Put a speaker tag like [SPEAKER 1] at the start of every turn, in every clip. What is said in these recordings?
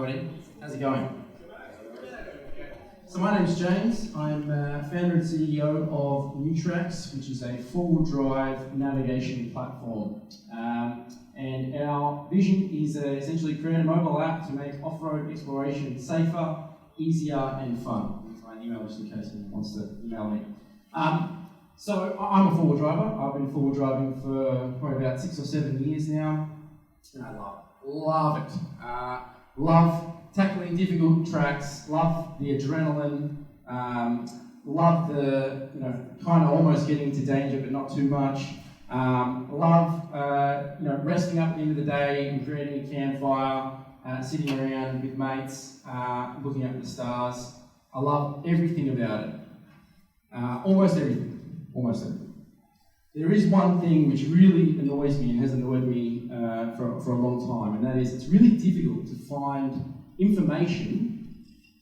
[SPEAKER 1] everybody. How's it going? So my name's James. I'm founder and CEO of Newtracs, which is a four-wheel drive navigation platform. And our vision is essentially create a mobile app to make off-road exploration safer, easier and fun. I'll try and email just in case anyone wants to email me. So I'm a four-wheel driver. I've been four-wheel driving for probably about 6 or 7 years now. And I love it. Love tackling difficult tracks, love the adrenaline, love the, kind of almost getting to danger but not too much. Love, resting up at the end of the day and creating a campfire, sitting around with mates, looking up at the stars. I love everything about it. Almost everything. There is one thing which really annoys me and has annoyed me for a long time, and that is it's really difficult to find information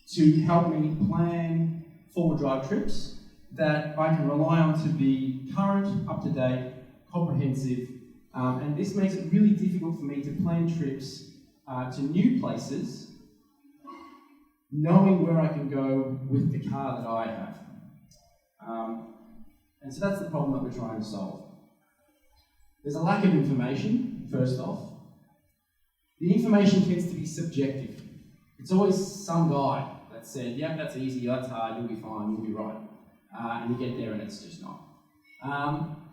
[SPEAKER 1] to help me plan four-wheel drive trips that I can rely on to be current, up-to-date, comprehensive, and this makes it really difficult for me to plan trips to new places, knowing where I can go with the car that I have. And so that's the problem that we're trying to solve. There's a lack of information, first off. The information tends to be subjective. It's always some guy that said, yep, that's easy, that's hard, you'll be fine, you'll be right. And you get there and it's just not.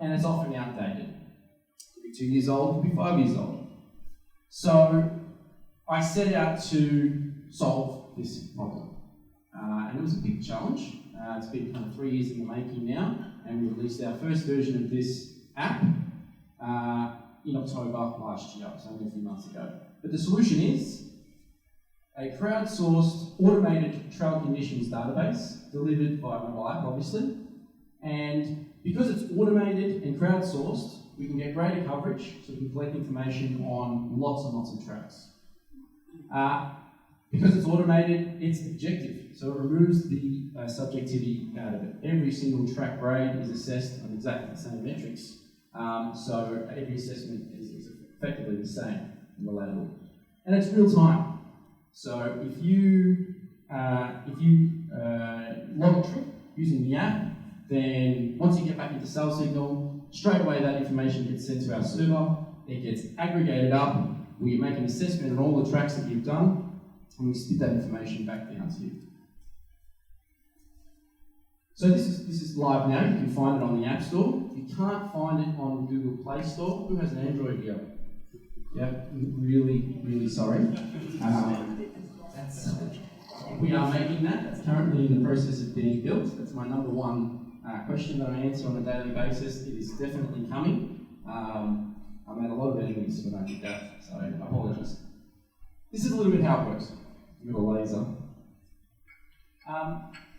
[SPEAKER 1] And it's often outdated. It could be 2 years old, it could be 5 years old. So I set out to solve this problem. And it was a big challenge. It's been kind of 3 years in the making now, and we released our first version of this app in October last year, so only a few months ago. But the solution is a crowdsourced automated trail conditions database delivered by a mobile app, obviously. And because it's automated and crowdsourced, we can get greater coverage, so we can collect information on lots and lots of tracks. Because it's automated, it's objective, so it removes the subjectivity out of it. Every single track grade is assessed on exactly the same metrics, so every assessment is effectively the same and relatable. And it's real time. So if you log a trip using the app, then once you get back into cell signal, straight away that information gets sent to our server, it gets aggregated up, we make an assessment on all the tracks that you've done, and we spit that information back down to you. So this is live now. You can find it on the App Store. You can't find it on Google Play Store. Who has an Android here? Yeah, really sorry. We are making that. That's currently in the process of being built. That's my number one question that I answer on a daily basis. It is definitely coming. I made a lot of enemies when I did that, so I apologise. This is a little bit how it works. With a laser.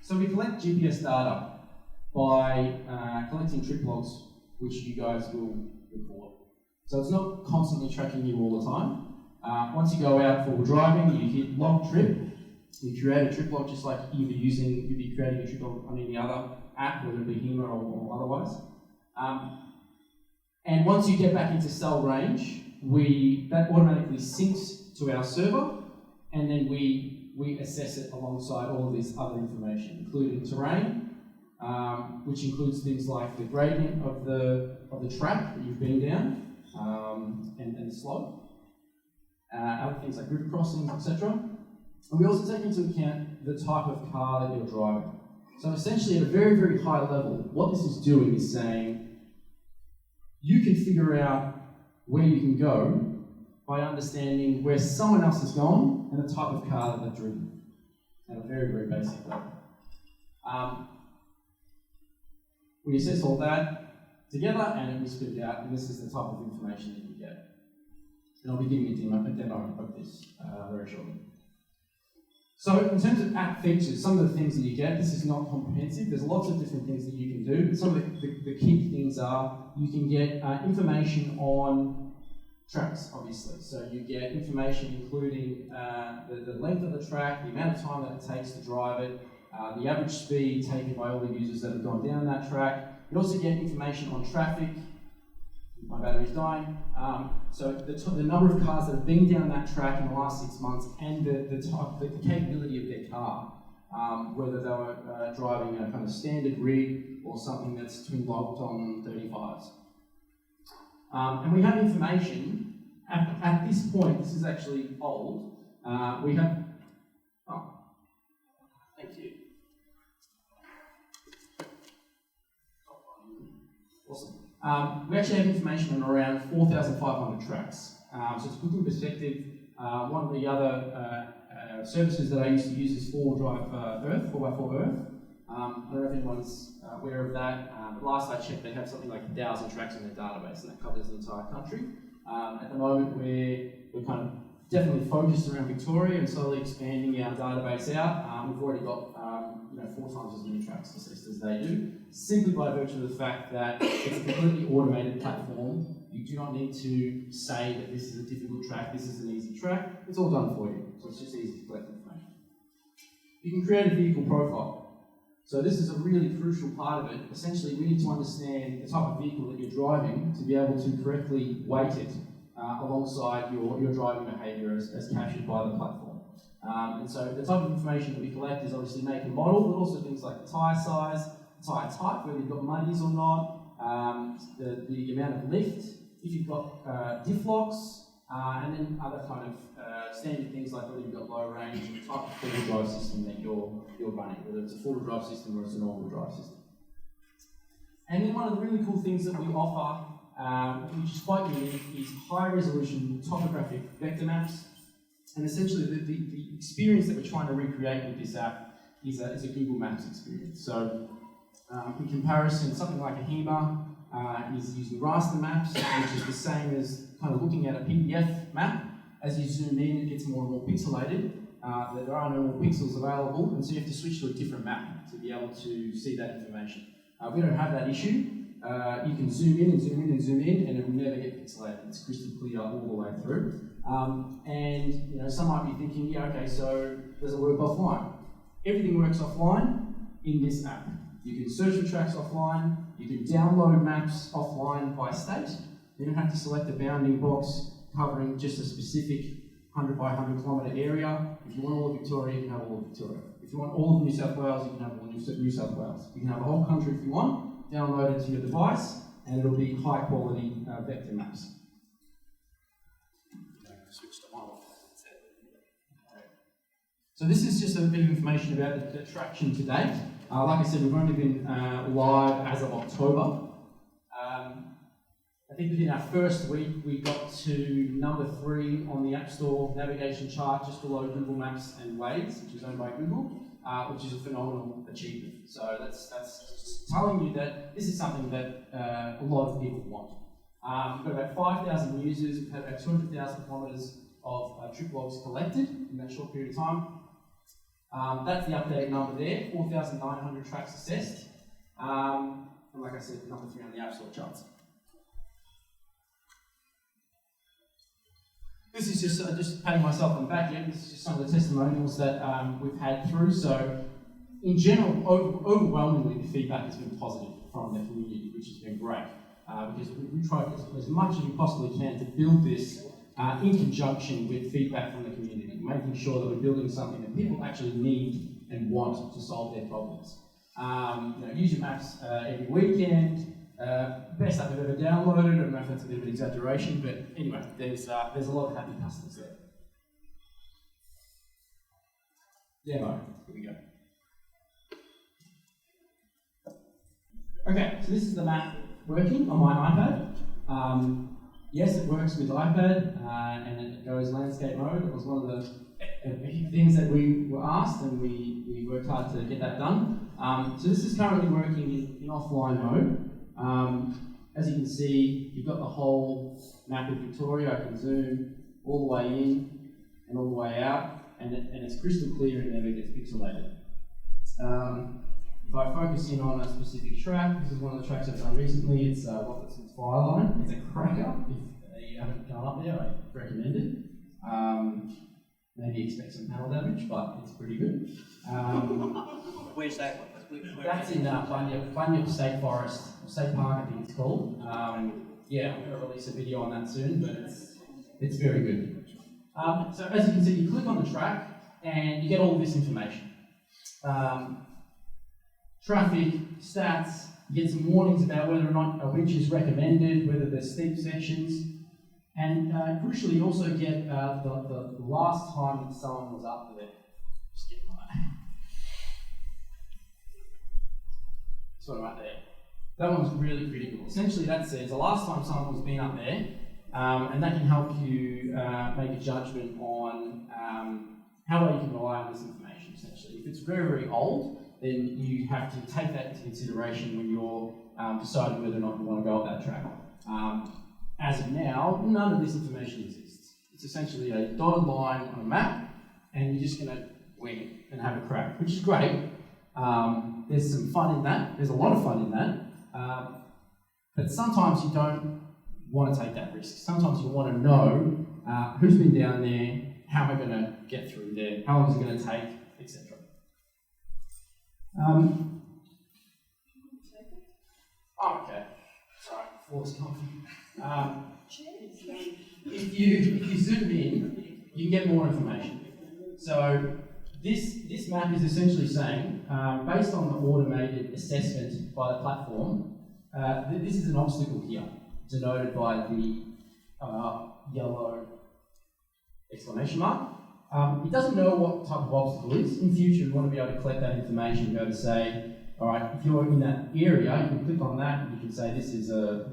[SPEAKER 1] So we collect GPS data by collecting trip logs, which you guys will record. So it's not constantly tracking you all the time. Once you go out for driving, you hit log trip. You create a trip log just like you'd be creating a trip log on any other app, whether it be HEMA or otherwise. And once you get back into cell range, that automatically syncs to our server, and then we assess it alongside all of this other information, including terrain, which includes things like the gradient of the track that you've been down, and the slope, other things like river crossings, etc. And we also take into account the type of car that you're driving. So essentially, at a very, very high level, what this is doing is saying you can figure out where you can go by understanding where someone else has gone and the type of car that they've driven at a very, very basic level. We assess all that together and then we spit it out, and this is the type of information that you get. And I'll be giving a demo of this very shortly. So in terms of app features, some of the things that you get, this is not comprehensive. There's lots of different things that you can do. Some of the key things are you can get information on tracks, obviously. So you get information including the length of the track, the amount of time that it takes to drive it, the average speed taken by all the users that have gone down that track. You also get information on traffic, My battery's dying. So the number of cars that have been down that track in the last 6 months, and the capability of their car, whether they were driving a kind of standard rig or something that's twin locked on 35s. And we have information at this point. This is actually old. We have. Oh, thank you. Awesome. We actually have information on around 4,500 tracks. So to put in perspective, one of the other services that I used to use is 4x4 Earth. I don't know if anyone's aware of that, but last I checked they have something like 1,000 tracks in their database, and that covers the entire country. At the moment we're kind of definitely focused around Victoria and slowly expanding our database out. We've already got 4 times as many tracks assessed as they do, simply by virtue of the fact that it's a completely automated platform. You do not need to say that this is a difficult track, this is an easy track. It's all done for you, so it's just easy to collect information. You can create a vehicle profile. So this is a really crucial part of it. Essentially, we need to understand the type of vehicle that you're driving to be able to correctly weight it alongside your driving behaviour as captured by the platform. And so the type of information that we collect is obviously make and model, but also things like the tyre size, the tyre type, whether you've got muddies or not, the amount of lift, if you've got diff locks, and then other kind of standard things like whether you've got low range and the type of four-wheel drive system that you're running, whether it's a four-wheel drive system or it's an all-wheel drive system. And then one of the really cool things that we offer, which is quite unique, is high-resolution topographic vector maps. And essentially, the experience that we're trying to recreate with this app is a Google Maps experience. So, in comparison, something like a HEMA is using raster maps, which is the same as kind of looking at a PDF map. As you zoom in, it gets more and more pixelated. There are no more pixels available, and so you have to switch to a different map to be able to see that information. We don't have that issue. You can zoom in and zoom in and zoom in, and it will never get pixelated. It's crystal clear all the way through. And some might be thinking, yeah, okay, so does it work offline? Everything works offline in this app. You can search for tracks offline. You can download maps offline by state. You don't have to select a bounding box covering just a specific 100 by 100 kilometre area. If you want all of Victoria, you can have all of Victoria. If you want all of New South Wales, you can have all of New South Wales. You can have the whole country if you want, download it to your device, and it'll be high quality vector maps. Switch to model. So this is just a bit of information about the traction to date. Like I said, we've only been live as of October. I think within our first week, we got to number 3 on the App Store navigation chart, just below Google Maps and Waze, which is owned by Google, which is a phenomenal achievement. So that's telling you that this is something that a lot of people want. We've got about 5,000 users. We've had about 200,000 kilometres of trip logs collected in that short period of time. That's the updated number there, 4,900 tracks assessed. And like I said, number 3 on the App Store charts. This is just patting myself on the back here. This is just some of the testimonials that we've had through. So, in general, overwhelmingly, the feedback has been positive from the community, which has been great. Because we try as much as we possibly can to build this in conjunction with feedback from the community, making sure that we're building something that people actually need and want to solve their problems. Use your maps every weekend. Best app I've ever downloaded. I don't know if that's a bit of an exaggeration, but anyway, there's a lot of happy customers there. Demo. Here we go. Okay, so this is the map working on my iPad. Yes, it works with iPad, and it goes landscape mode. It was one of the things that we were asked, and we worked hard to get that done. So this is currently working in offline mode. As you can see, you've got the whole map of Victoria. I can zoom all the way in and all the way out, and it's crystal clear and never gets pixelated. If I focus in on a specific track, this is one of the tracks I've done recently. It's Robertson's Fireline. It's a cracker. If you haven't gone up there, I recommend it. Maybe expect some panel damage, but it's pretty good.
[SPEAKER 2] Where's that?
[SPEAKER 1] That's in Bunyip State Forest, State Park, I think it's called. Yeah, I'm going to release a video on that soon, but it's very good. So as you can see, you click on the track and you get all of this information. Traffic, stats, you get some warnings about whether or not a winch is recommended, whether there's steep sections, and crucially you also get the last time that someone was up there. Just get this one right there. That one's really critical. Essentially that says the last time someone was been up there, and that can help you make a judgment on how well you can rely on this information, essentially. If it's very, very old, then you have to take that into consideration when you're deciding whether or not you want to go up that track. As of now, none of this information exists. It's essentially a dotted line on a map, and you're just going to wing it and have a crack, which is great. There's some fun in that. There's a lot of fun in that. But sometimes you don't want to take that risk. Sometimes you want to know who's been down there, how am I going to get through there, how long is it going to take, etc. Okay. Sorry, floor's comfy. If you zoom in, you can get more information. So this map is essentially saying, based on the automated assessment by the platform, this is an obstacle here, denoted by the yellow exclamation mark. It doesn't know what type of obstacle it is. In future, we want to be able to collect that information and be able to say, all right, if you're in that area, you can click on that and you can say this is a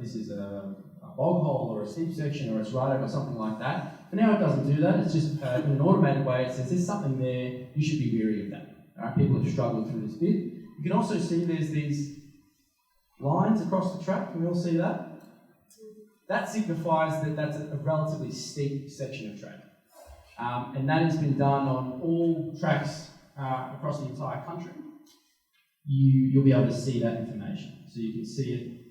[SPEAKER 1] bog hole or a steep section or it's right over something like that. For now, it doesn't do that. It's just in an automated way. It says there's something there. You should be wary of that. All right, people have struggled through this bit. You can also see there's these lines across the track. Can we all see that? That signifies that that's a relatively steep section of track. And that has been done on all tracks across the entire country. You'll be able to see that information. So you can see it.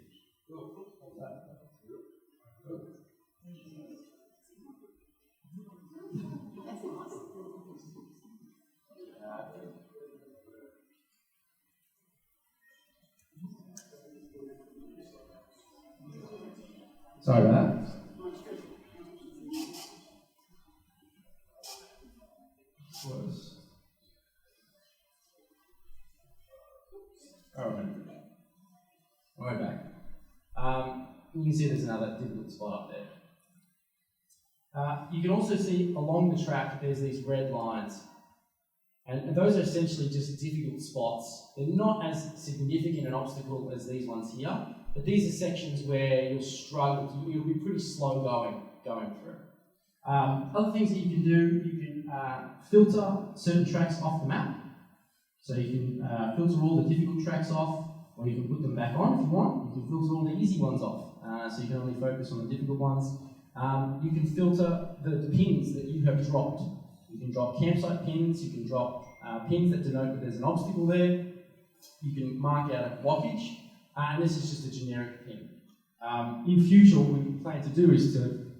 [SPEAKER 1] Sorry about that. Alright, we're back. You can see there's another difficult spot up there. You can also see along the track there's these red lines. And those are essentially just difficult spots. They're not as significant an obstacle as these ones here, but these are sections where you'll struggle, you'll be pretty slow going through. Other things that you can do, you can filter certain tracks off the map. So you can filter all the difficult tracks off, or you can put them back on if you want. You can filter all the easy ones off, so you can only focus on the difficult ones. You can filter the pins that you have dropped. You can drop campsite pins, you can drop pins that denote that there's an obstacle there. You can mark out a blockage, and this is just a generic pin. In future, what we plan to do is to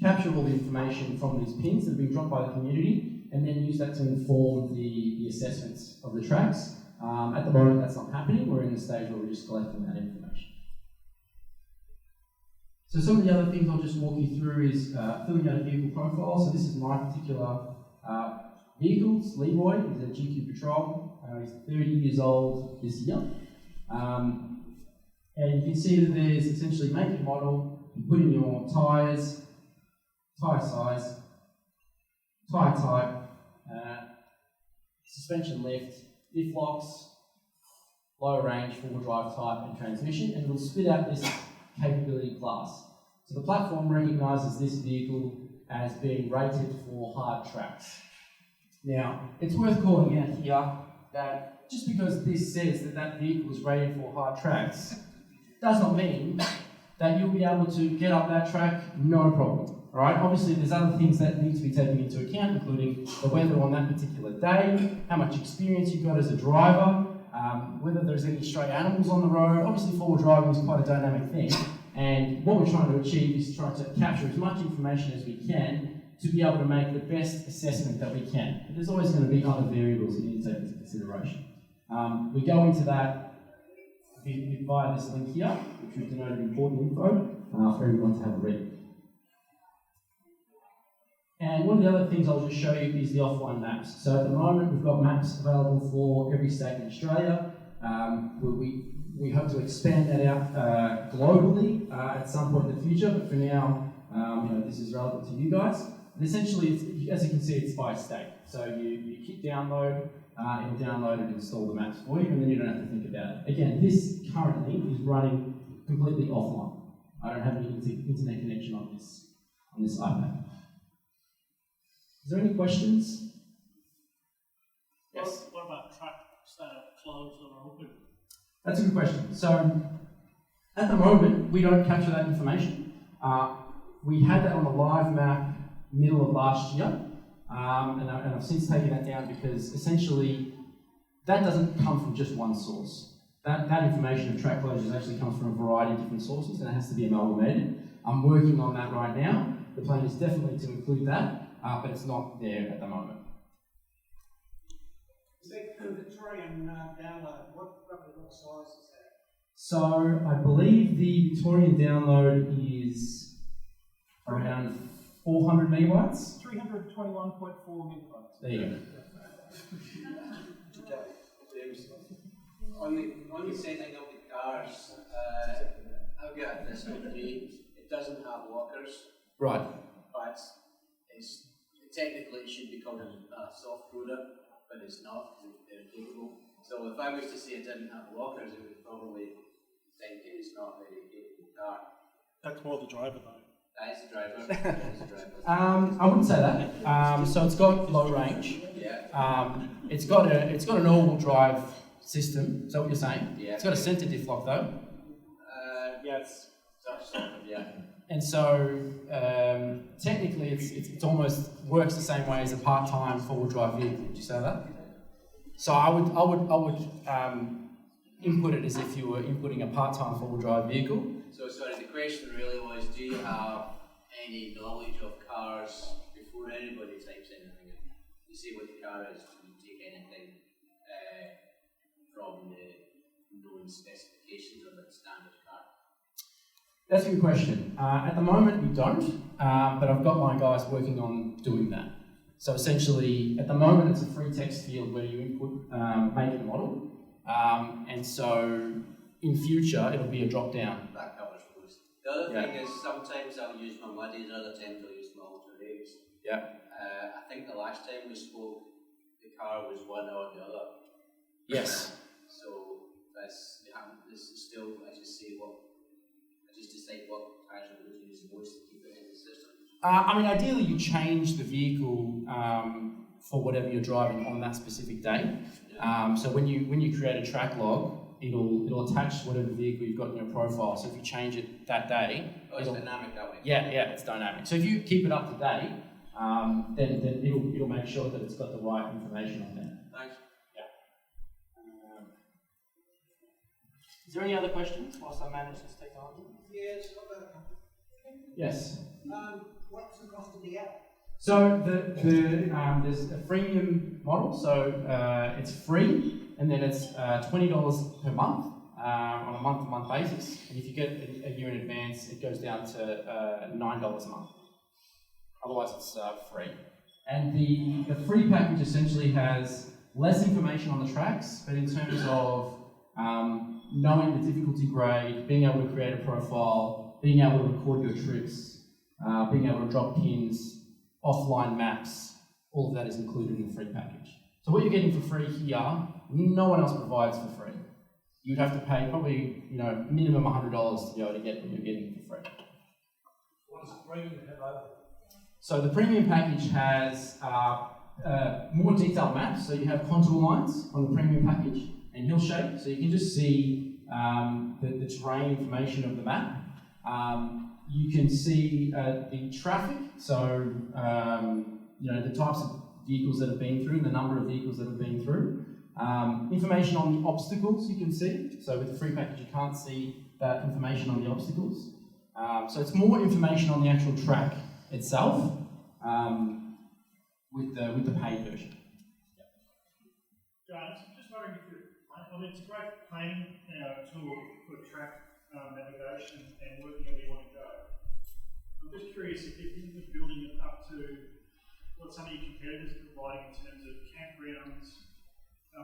[SPEAKER 1] capture all the information from these pins that have been dropped by the community, and then use that to inform the assessments of the tracks. At the moment, that's not happening. We're in the stage where we're just collecting that information. So some of the other things I'll just walk you through is filling out a vehicle profile. So this is my particular vehicle. It's Leroy. He's a GQ Patrol. He's 30 years old this year. And you can see that there's essentially make and model. You put in your tyres, tyre size, tyre type, suspension lift, diff locks, low range, four-wheel drive type, and transmission, and it'll spit out this capability class. So the platform recognises this vehicle as being rated for hard tracks. Now, it's worth calling out here that just because this says that that vehicle is rated for hard tracks, does not mean that you'll be able to get up that track no problem. Right? Obviously, there's other things that need to be taken into account, including the weather on that particular day, how much experience you've got as a driver, whether there's any stray animals on the road. Obviously, four-wheel driving is quite a dynamic thing, and what we're trying to achieve is try to capture as much information as we can to be able to make the best assessment that we can. But there's always going to be other variables that you need to take into consideration. We go into that via this link here, which we've denoted important info for everyone to have a read. And one of the other things I'll just show you is the offline maps. So at the moment, we've got maps available for every state in Australia. We hope to expand that out globally at some point in the future, but for now, this is relevant to you guys. And essentially, as you can see, it's by state. So you hit download, it'll download and install the maps for you, and then you don't have to think about it. Again, this currently is running completely offline. I don't have any internet connection on this iPad. Is there any questions? Yes?
[SPEAKER 3] What about tracks that are closed or open?
[SPEAKER 1] That's a good question. So, at the moment, we don't capture that information. We had that on the live map middle of last year, and I've since taken that down because essentially that doesn't come from just one source. That information of track closures actually comes from a variety of different sources and it has to be amalgamated. I'm working on that right now. The plan is definitely to include that, but it's not there at the moment.
[SPEAKER 4] The Victorian download, what size is that?
[SPEAKER 1] So I believe the Victorian download is around 400 megabytes.
[SPEAKER 4] 321.4 megabytes.
[SPEAKER 1] There you go.
[SPEAKER 2] On the setting of the cars, I've got this ID. It doesn't have lockers,
[SPEAKER 1] Right.
[SPEAKER 2] but technically it should be called a soft loader, but it's not. They're capable. So if I was to say it didn't have lockers, it would probably think it's not a very capable car.
[SPEAKER 3] That's more the driver though.
[SPEAKER 2] That is the driver. That is the driver.
[SPEAKER 1] I wouldn't say that. So it's got low range.
[SPEAKER 2] Yeah.
[SPEAKER 1] It's got an all-wheel drive system. Is that what you're saying?
[SPEAKER 2] Yeah.
[SPEAKER 1] It's got a centre diff lock though.
[SPEAKER 3] Yes.
[SPEAKER 2] Yeah.
[SPEAKER 1] And so technically, it's almost works the same way as a part-time four-wheel drive vehicle. Would you say that? So I would input it as if you were inputting a part-time four-wheel drive vehicle.
[SPEAKER 2] So sorry, the question really was, do you have any knowledge of cars before anybody types anything in? You see what the car is, do you take anything from the known specifications of a standard car?
[SPEAKER 1] That's a good question. At the moment, we don't, but I've got my guys working on doing that. So essentially, at the moment, it's a free text field where you input make and model, and so in future, it'll be a drop-down.
[SPEAKER 2] That covers most. The other thing is sometimes I'll use my muddies, other times I'll use my alter egos.
[SPEAKER 1] Yeah.
[SPEAKER 2] I think the last time we spoke, the car was one or the other.
[SPEAKER 1] Yes.
[SPEAKER 2] So this is still, I just decide what cars I'm going to use the most to keep it in the system.
[SPEAKER 1] Ideally, you change the vehicle for whatever you're driving on that specific day. So when you create a track log, it'll attach whatever vehicle you've got in your profile. So if you change it that day,
[SPEAKER 2] it's dynamic that way.
[SPEAKER 1] Yeah, it's dynamic. So if you keep it up to date, then it'll make sure that it's got the right information on there.
[SPEAKER 2] Thanks.
[SPEAKER 1] Yeah. Is there any other questions whilst I manage this technology?
[SPEAKER 4] Yes.
[SPEAKER 1] Yes.
[SPEAKER 4] What's the cost of the app?
[SPEAKER 1] So there's a freemium model, so it's free, and then it's $20 per month on a month-to-month basis. And if you get a year in advance, it goes down to $9 a month. Otherwise, it's free. And the free package essentially has less information on the tracks, but in terms of knowing the difficulty grade, being able to create a profile, being able to record your trips, being able to drop pins, offline maps, all of that is included in the free package. So what you're getting for free here, no one else provides for free. You'd have to pay probably, minimum $100 to be able to get what you're getting for free.
[SPEAKER 4] What does the premium have over?
[SPEAKER 1] So the premium package has more detailed maps. So you have contour lines on the premium package and hill shape. So you can just see the terrain information of the map. You can see the traffic, so the types of vehicles that have been through, the number of vehicles that have been through. Information on the obstacles you can see. So with the free package, you can't see that information on the obstacles. So it's more information on the actual track itself with the paid version.
[SPEAKER 3] John, just wondering if it's a great planning tool for track navigation and working where you want to go. I'm just curious if you're thinking of building it up to what some of your competitors are providing in terms of campgrounds,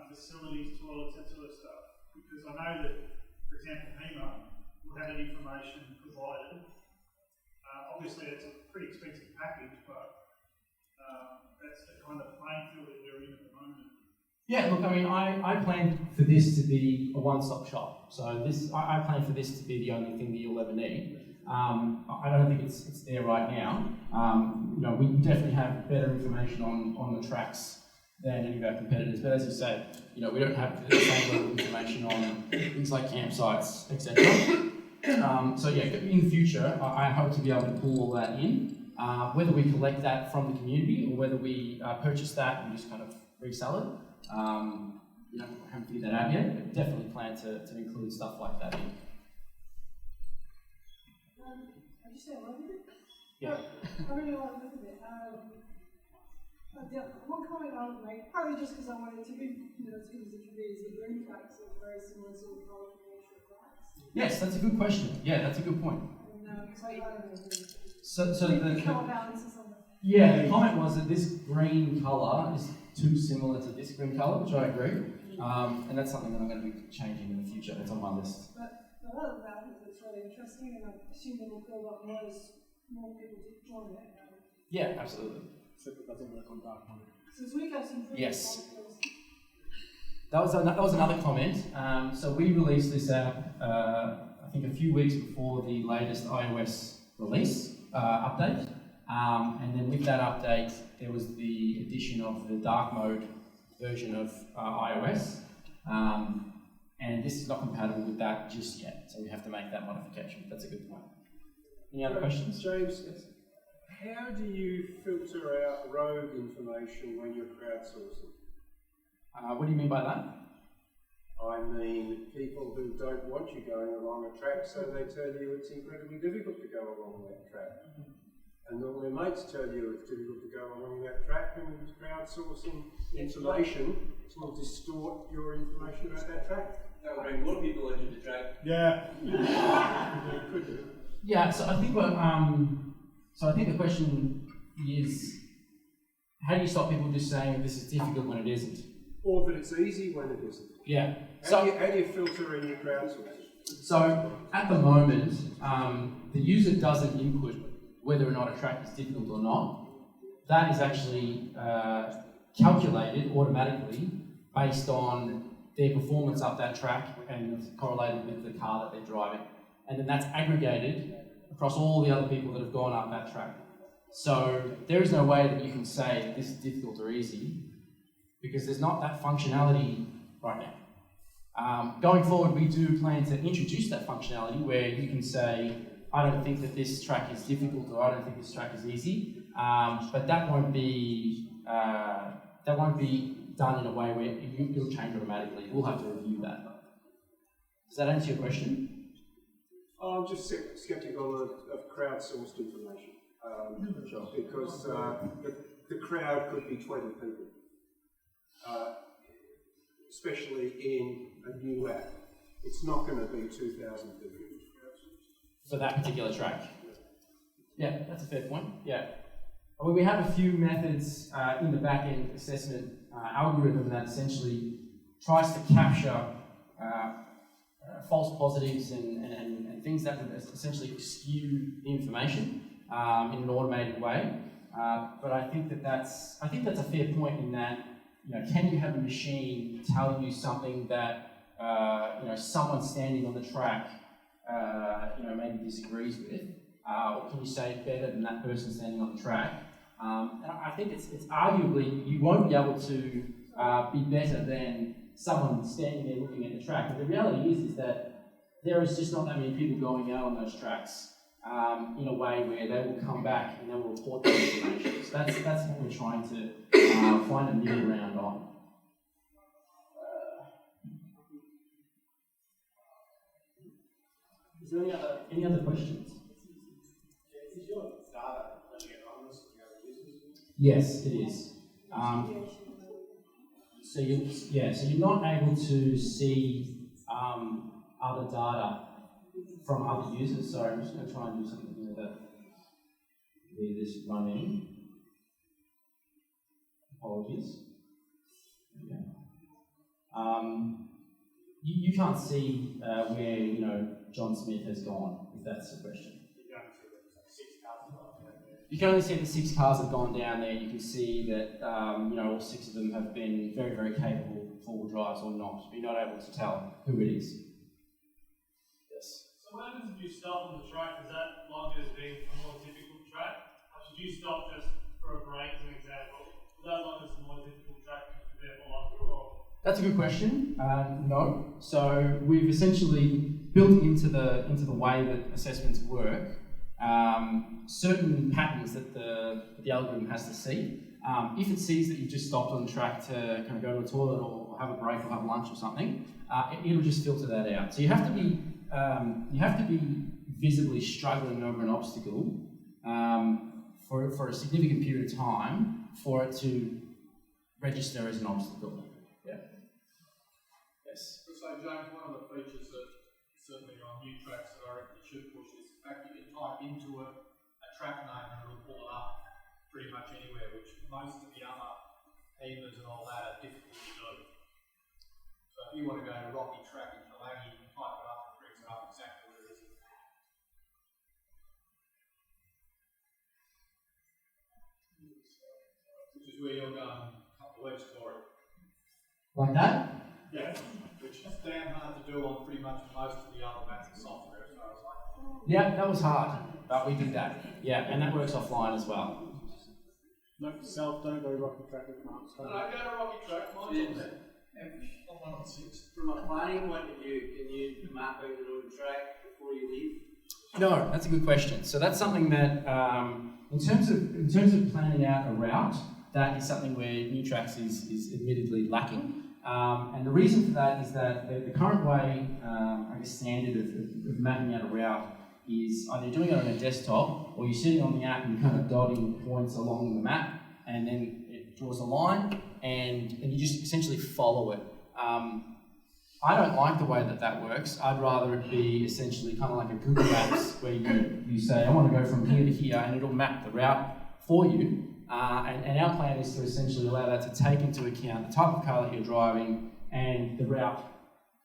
[SPEAKER 3] facilities, toilets, that sort of stuff. Because I know that, for example, HEMA will have that information provided. Obviously, it's a pretty expensive package, but that's the kind of playing field that they're in at the moment.
[SPEAKER 1] Yeah, look, I mean, I plan for this to be a one-stop shop. So I plan for this to be the only thing that you'll ever need. I don't think it's there right now. We definitely have better information on the tracks than any of our competitors. But as you say, we don't have the same level of information on things like campsites, etc. So yeah, in the future, I hope to be able to pull all that in. Whether we collect that from the community or whether we purchase that and just kind of resell it, I haven't figured that out yet, but definitely plan to include stuff like that in.
[SPEAKER 5] I just say one minute?
[SPEAKER 1] Yeah.
[SPEAKER 5] I really want to look at it. One comment I would make, partly just because I wanted to be, as good as it can be, is the Newtracs are very similar sort of qualification rights.
[SPEAKER 1] Yes, that's a good question. Yeah, that's a good point.
[SPEAKER 5] And so I don't know.
[SPEAKER 1] So the
[SPEAKER 5] colour balance or something.
[SPEAKER 1] Yeah, the comment was that this green colour is too similar to this green colour, which I agree. And that's something that I'm going to be changing in the future. It's on my list.
[SPEAKER 5] But a lot of that is really interesting, and I assume it will build up more as more people join it.
[SPEAKER 1] Yeah, absolutely.
[SPEAKER 3] Except it doesn't work on dark mode.
[SPEAKER 5] Since we got some pretty
[SPEAKER 1] Yes. That was another comment. So we released this app, I think a few weeks before the latest iOS release update. And then with that update, there was the addition of the dark mode version of iOS. And this is not compatible with that just yet, so we have to make that modification. That's a good point. Any other questions?
[SPEAKER 6] James, how do you filter out rogue information when you're crowdsourcing?
[SPEAKER 1] What do you mean by that?
[SPEAKER 6] I mean, people who don't want you going along a track, so they tell you it's incredibly difficult to go along that track. And all their mates tell you it's difficult to go along that track, and crowdsourcing information will distort your information about that track.
[SPEAKER 2] That will bring more people into the track.
[SPEAKER 3] Yeah.
[SPEAKER 1] Yeah, so I think the question is, how do you stop people just saying this is difficult when it isn't?
[SPEAKER 6] Or that it's easy when it isn't.
[SPEAKER 1] Yeah.
[SPEAKER 6] How do you filter in your crowdsourcing?
[SPEAKER 1] So at the moment, the user doesn't input whether or not a track is difficult or not. That is actually calculated automatically based on their performance up that track and correlated with the car that they're driving. And then that's aggregated across all the other people that have gone up that track. So there is no way that you can say this is difficult or easy because there's not that functionality right now. Going forward, we do plan to introduce that functionality where you can say, I don't think that this track is difficult or I don't think this track is easy, but that won't be done in a way where it'll change automatically. We'll have to review that. Does that answer your question?
[SPEAKER 6] I'm just sceptical of crowdsourced information because the crowd could be 20 people, especially in a new app. It's not going to be 2,000 people.
[SPEAKER 1] For that particular track? Yeah, that's a fair point. Yeah. Well, we have a few methods in the back-end assessment algorithm that essentially tries to capture false positives and things that would essentially skew the information in an automated way. But I think that's a fair point in that, can you have a machine tell you something that someone standing on the track maybe disagrees with, or can you say it better than that person standing on the track? And I think it's arguably you won't be able to be better than someone standing there looking at the track. But the reality is that there is just not that many people going out on those tracks in a way where they will come back and they will report the information. So that's what we're trying to find a middle ground on. Is there any other questions?
[SPEAKER 6] Is your data anonymous to the other users?
[SPEAKER 1] Yes, it is. So you're not able to see other data from other users. Sorry, I'm just going to try and do something here with this running. Apologies. Yeah. You can't see where John Smith has gone, if that's the question. You can only see that 6 cars have gone down there. You can see that all 6 of them have been very, very capable four-wheel drives or not. But you're not able to tell who it is. Yes.
[SPEAKER 7] So what happens if you stop on the track? Is that logged as being a more difficult track? Or should you stop just for a break, as an example? Is that logged as a more difficult track because you're there for longer? Or?
[SPEAKER 1] That's a good question. No. So we've essentially built into the way that assessments work certain patterns that the algorithm has to see. If it sees that you've just stopped on the track to kind of go to a toilet or have a break or have lunch or something, it'll just filter that out. So you have to be visibly struggling over an obstacle for a significant period of time for it to register as an obstacle. Yeah. Yes.
[SPEAKER 7] So James, one of the features that certainly on Newtracs that I reckon you should push is the fact that you can type into a track name and it'll pull it up pretty much anywhere, which most of the other heavers and all that are difficult to do. So if you want to go to Rocky Track in Kalagi, you can type it up and it brings it up exactly where it is. Which is where you're going a couple of weeks for it.
[SPEAKER 1] Like that?
[SPEAKER 7] Yeah, which is damn hard to do on pretty much most of the other maps and software as far as I know.
[SPEAKER 1] Yeah, that was hard, but we did that. Yeah, and that works offline as well.
[SPEAKER 3] Note to self, don't go Rocky Track with marks.
[SPEAKER 7] No, go to Rocky Track, mine's on there. I'm 1 on 6.
[SPEAKER 2] From a planning point of view, can you map out the road track before you leave?
[SPEAKER 1] No, that's a good question. So that's something that, in terms of planning out a route, that is something where Newtracs is admittedly lacking. And the reason for that is that the current way, standard of mapping out a route is either doing it on a desktop or you're sitting on the app and you're kind of dotting points along the map, and then it draws a line and you just essentially follow it. I don't like the way that works. I'd rather it be essentially kind of like a Google Maps where you say, I want to go from here to here, and it'll map the route for you. And our plan is to essentially allow that to take into account the type of car that you're driving and the route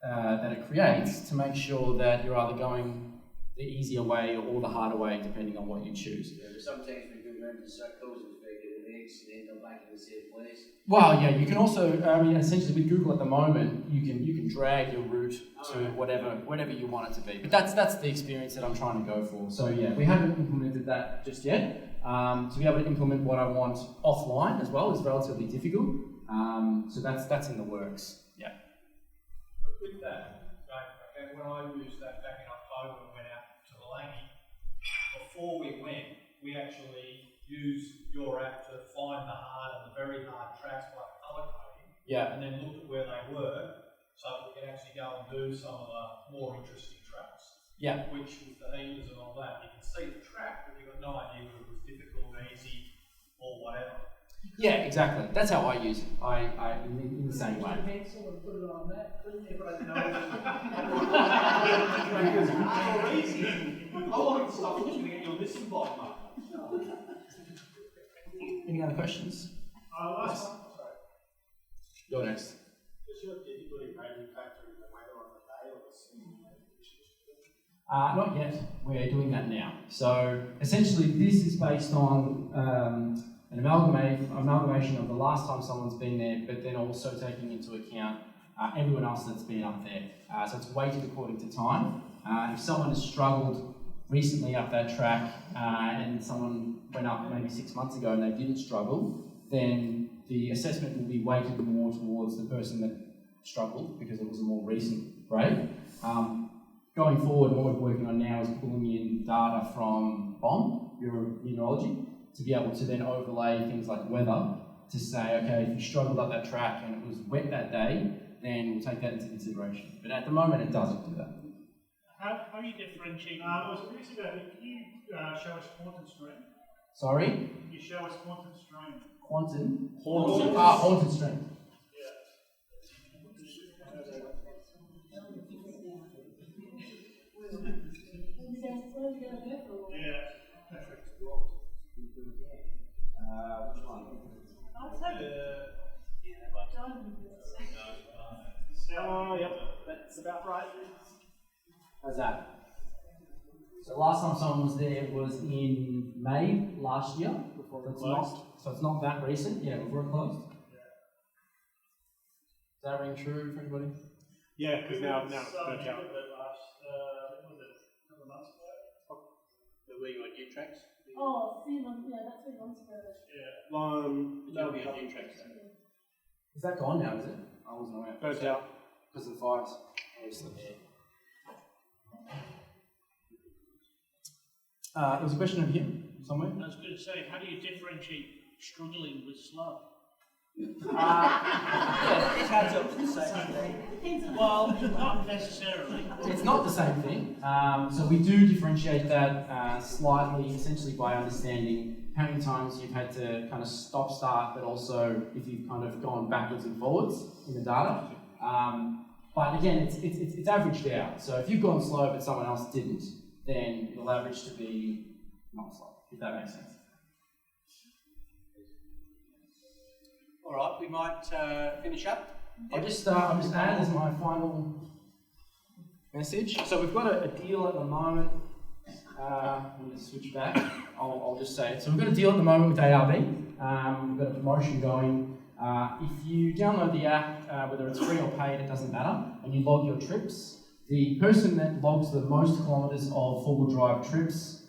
[SPEAKER 1] that it creates to make sure that you're either going the easier way or the harder way, depending on what you choose.
[SPEAKER 2] Yeah, but sometimes we go around in circles and figure the next and end up back in the same place.
[SPEAKER 1] Well, yeah, you can also, essentially with Google at the moment, you can drag your route to whatever you want it to be. But that's the experience that I'm trying to go for. So yeah, we haven't implemented that just yet. To be able to implement what I want offline as well is relatively difficult. So that's in the works. Yeah.
[SPEAKER 7] But with that, okay, when I used that back in October and went out to the Langy, before we went, we actually used your app to find the hard and the very hard tracks by colour coding.
[SPEAKER 1] Yeah.
[SPEAKER 7] And then looked at where they were, so that we could actually go and do some of the more interesting tracks.
[SPEAKER 1] Yeah.
[SPEAKER 7] Which with the heaters and all that, you can see the track, but you've got no idea whether it was difficult, easy, or whatever.
[SPEAKER 1] Yeah, exactly. That's how I use it. I in the same way.
[SPEAKER 5] Pencil and put it on that, couldn't you?
[SPEAKER 7] Or easy. I wanted stuff that's going to get your listen by mark.
[SPEAKER 1] Any other questions?
[SPEAKER 3] Last one. Sorry.
[SPEAKER 1] You're next.
[SPEAKER 3] Does your difficulty rating factor in the weather on the day or the season?
[SPEAKER 1] Not yet. We're doing that now. So essentially, this is based on an amalgamation of the last time someone's been there, but then also taking into account everyone else that's been up there. So it's weighted according to time. If someone has struggled recently up that track and someone went up maybe 6 months ago and they didn't struggle, then the assessment will be weighted more towards the person that struggled because it was a more recent grade. Going forward, what we're working on now is pulling in data from BOM, Bureau of Meteorology, to be able to then overlay things like weather to say, okay, if you struggled up that track and it was wet that day, then we'll take that into consideration. But at the moment, it doesn't do that.
[SPEAKER 7] How do you differentiate?
[SPEAKER 3] I was curious about it. Can you show us quantum stream?
[SPEAKER 1] Sorry?
[SPEAKER 3] Can you show us quantum stream?
[SPEAKER 1] Quantum? Haunted stream.
[SPEAKER 5] suppose you're going there for a while.
[SPEAKER 3] Yeah.
[SPEAKER 1] Which one?
[SPEAKER 5] I'd say diamond bits.
[SPEAKER 4] Oh, yep, that's about right.
[SPEAKER 1] How's that? So last time someone was there was in May last year.
[SPEAKER 3] Before
[SPEAKER 1] So
[SPEAKER 3] it
[SPEAKER 1] it's
[SPEAKER 3] closed.
[SPEAKER 1] not, so it's not that recent. Yeah, before it closed. Does that ring true for anybody?
[SPEAKER 3] Yeah, because now it's
[SPEAKER 7] So,
[SPEAKER 3] burnt out.
[SPEAKER 7] was it a couple of months ago?
[SPEAKER 2] Were you on Newtracs?
[SPEAKER 5] Oh, a few months, yeah, that's 3 months ago.
[SPEAKER 3] Yeah.
[SPEAKER 2] That'll be on Newtracs then.
[SPEAKER 1] Is that gone now, is it? I wasn't aware.
[SPEAKER 3] Burnt out.
[SPEAKER 1] Because of the fires, obviously. There was a question over here, somewhere.
[SPEAKER 8] I was going to say, how do you differentiate struggling with slow?
[SPEAKER 4] It adds up to the same thing.
[SPEAKER 8] Well, not necessarily.
[SPEAKER 1] It's not the same thing. So we do differentiate that slightly, essentially by understanding how many times you've had to kind of stop, start, but also if you've kind of gone backwards and forwards in the data. But again, it's averaged out. So if you've gone slow but someone else didn't, then it'll average to be not slow, if that makes sense.
[SPEAKER 2] All right, we might finish up.
[SPEAKER 1] I'll just add as my final message. So we've got a deal at the moment. Let me switch back. I'll just say it. So we've got a deal at the moment with ARB. We've got a promotion going. If you download the app, whether it's free or paid, it doesn't matter, and you log your trips, the person that logs the most kilometres of four-wheel drive trips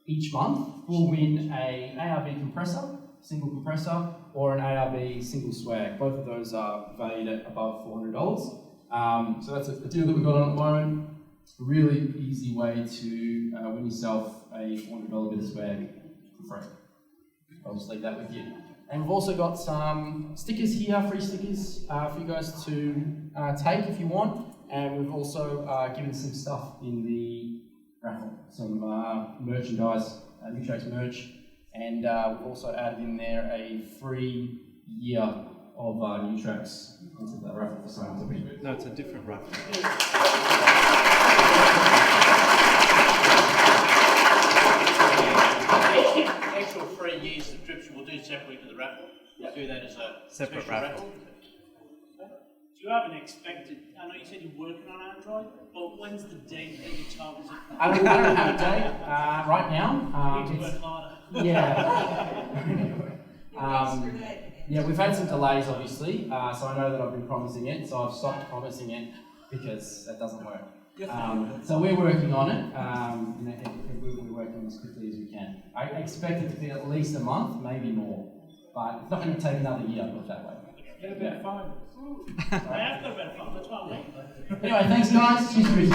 [SPEAKER 1] each month will win a ARB compressor, single compressor, or an ARB single swag. Both of those are valued at above $400. So that's a deal that we've got on at the moment. A really easy way to win yourself a $400 bit of swag for free. I'll just leave that with you. And we've also got some stickers here, free stickers for you guys to take if you want. And we've also given some stuff in the raffle, some merchandise, Newtracs merch. And we've also added in there a free year of Newtracs into the raffle for someone to win.
[SPEAKER 9] No, it's a different raffle.
[SPEAKER 8] Actual 3 years of trips we'll do separately to the raffle. We'll do that as a
[SPEAKER 9] Separate
[SPEAKER 8] special
[SPEAKER 9] raffle.
[SPEAKER 8] Do you have an expected, I know you said you're working on Android, but when's the date that you target?
[SPEAKER 1] I don't have a date right now.
[SPEAKER 8] You need to work harder.
[SPEAKER 1] Yeah, we've had some delays obviously, so I know that I've been promising it, so I've stopped promising it because that doesn't work. So we're working on it, we're working as quickly as we can. I expect it to be at least a month, maybe more, but it's not going to take another year, put it that way.
[SPEAKER 3] Get a bit of fun.
[SPEAKER 8] I have got a better phone, that's why I'm late.
[SPEAKER 1] Anyway, thanks guys, cheers.